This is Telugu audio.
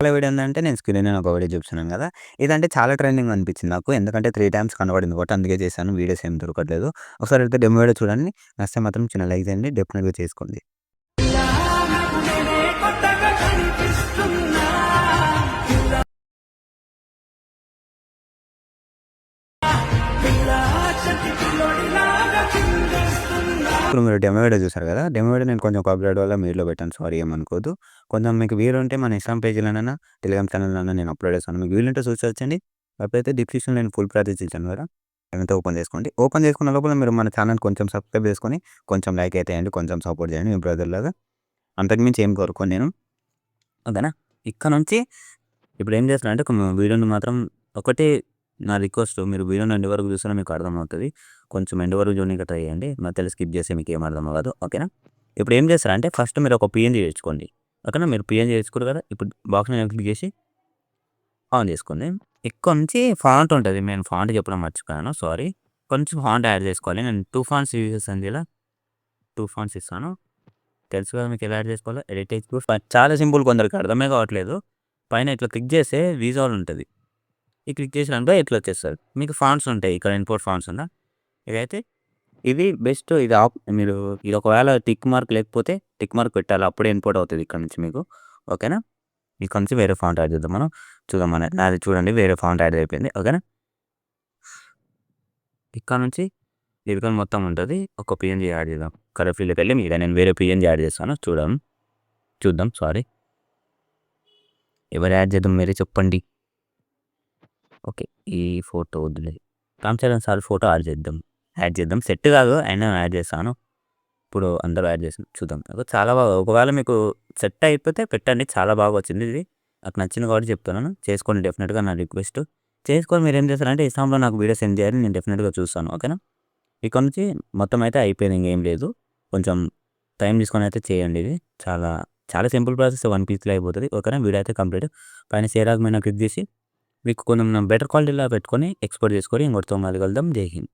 చాలా వీడియో ఏందంటే నేను స్క్రీన్ ఒక వీడియో చూపిస్తున్నాను గదా! ఇదంటే చాలా ట్రెండింగ్ అనిపించింది నాకు. ఎందుకంటే 3 టైమ్స్ కనపడింది కాబట్టి అందుకే చేశాను. వీడియోస్ ఏమి దొరకట్లేదు. ఒకసారి అయితే డెమో వీడియో చూడండి. నచ్చితే మాత్రం చిన్న లైక్ చేయండి. డెఫినిట్‌గా చేసుకోండి. ఇప్పుడు మీరు డెమో వీడియో చూసారు గదా! డెమో వీడియో నేను కొంచెం కాపీరైట్ వల్ల మ్యూట్‌లో పెట్టాను. సారీ ఏమనుకోవద్దు. కొంచెం మీకు వీలుంటే మన ఇన్‌స్టాగ్రామ్ పేజ్‌లోనైనా, టెలిగ్రామ్ ఛానల్‌లోనైనా నేను అప్‌లోడ్ చేస్తాను. మీకు వీలుంటే చూసొచ్చండి. కాకపోతే డిస్క్రిప్షన్‌లో నేను ఫుల్ ప్రాసెస్ ఇచ్చాను గదా! అదంతా ఓపెన్ చేసుకోండి. ఓపెన్ చేసుకున్న లోపల మీరు మన ఛానల్ కొంచెం సబ్స్క్రైబ్ చేసుకొని, కొంచెం లైక్ అయితే ఎయండి. కొంచెం సపోర్ట్ చేయండి మీ బ్రదర్‌లాగా. అంతకు మించి ఏం కోరుకోను నేను. ఓకేనా? ఇక్కడ నుంచి ఇప్పుడేం చేస్తున్నానంటే ఒక వీడియోని మాత్రం ఒకటే నా రిక్వెస్ట్ మీరు వీడియోని ఎండ్ వరకు చూస్తేనే మీకు అర్థమవుతది. కొంచెం ఎండ్ వరకు చూడనీకి ట్రై చేయండి. మధ్యలో స్కిప్ చేస్తే మీకేం అర్థం అవ్వదు. ఓకేనా? ఇప్పుడు ఏం చేస్తారంటే ఫస్ట్ మీరు ఒక పీఎన్‌జీ తెచ్చుకోండి. ఓకేనా? మీరు పీఎన్‌జీ తెచ్చుకుర్రు కదా! ఇప్పుడు బాక్స్ మీద క్లిక్ చేసి ఆన్ చేసుకోండి. ఇక్కడ నుంచి ఫాంట్ ఉంటది. నేను ఫాంట్ చెప్పడం మర్చిపోయాను. సారీ. కొంచెం ఫాంట్ యాడ్ చేసుకోవాలి. నేను 2 ఫాంట్స్ యూజ్ చేశాను ఇలా 2 ఫాంట్స్ ఇస్తాను. తెలుసు కదా మీకు ఎలా యాడ్ చేసుకోవాలో. ఎడిట్ ఎక్స్‌పోర్ట్ చాలా సింపుల్ కొందరికి అర్థమే కావట్లేదు. పైన ఇట్లా క్లిక్ చేస్తే విజువల్ ఉంటది. ఈ క్లిక్ చేసినాక ఇట్లా వచ్చేస్తది. మీకు ఫాంట్స్ ఉంటాయి. ఇక్కడ ఇంపోర్ట్ ఫాంట్స్ ఉందా? ఇదైతే ఇది బెస్ట్. ఇది మీరు ఇది ఒకవేళ టిక్ మార్క్ లేకపోతే టిక్ మార్క్ పెట్టాలి. అప్పుడే ఇంపోర్ట్ అవుతది ఇక్కడ నుంచి మీకు. ఓకేనా? ఇక్కడ నుంచి వేరే ఫాంట్ యాడ్ చేద్దాం మనం. చూద్దాం నాది చూడండి వేరే ఫాంట్ యాడ్ అయిపోయింది. ఓకేనా? ఇక్కడ నుంచి ఇది మొత్తం ఉంటది. ఒక పీఎన్‌జీ యాడ్ చేద్దాం. కలర్ ఫీల్డ్‌లోకి వెళ్ళి మీద నేను వేరే పీఎన్‌జీ యాడ్ చేస్తాను. చూద్దాం. సారీ. ఎవరు యాడ్ చేద్దాం మీరే చెప్పండి. ఓకే. ఈ ఫోటో వద్దులే. Ram Charan sir photo add చేద్దాం. సెట్ కాదు అయినా యాడ్ చేస్తాను. ఇప్పుడు అందరూ యాడ్ చేసి చూద్దాం. చాలా బాగా ఒకవేళ మీకు సెట్ అయిపోతే పెట్టండి. చాలా బాగా వచ్చింది ఇది. నాకు నచ్చింది కాబట్టి చెప్తున్నాను. చేసుకోండి డెఫినిట్‌గా నా రిక్వెస్ట్. చేసుకొని మీరేం చేస్తారంటే ఇన్‌స్టాగ్రామ్‌లో నాకు వీడియో సెండ్ చేయాలి. నేను డెఫినిట్‌గా చూస్తాను. ఓకేనా? ఇక్కడ నుంచి మొత్తం అయితే అయిపోయింది. ఇంకేం లేదు. కొంచెం టైం తీసుకొని అయితే చేయండి ఇది. చాలా చాలా సింపుల్ ప్రాసెస్ 1 పీస్‌లో అయిపోతది. ఓకేనా? వీడియో అయితే కంప్లీట్. పైన షేర్ ఆల్ మీద క్లిక్ చేసి మీకు కొంచెం బెటర్ క్వాలిటీలో పెట్టుకొని ఎక్స్‌పోర్ట్ చేసుకొని ఇంకొకరితో మళ్ళీ కలుద్దాం. జై హింద్.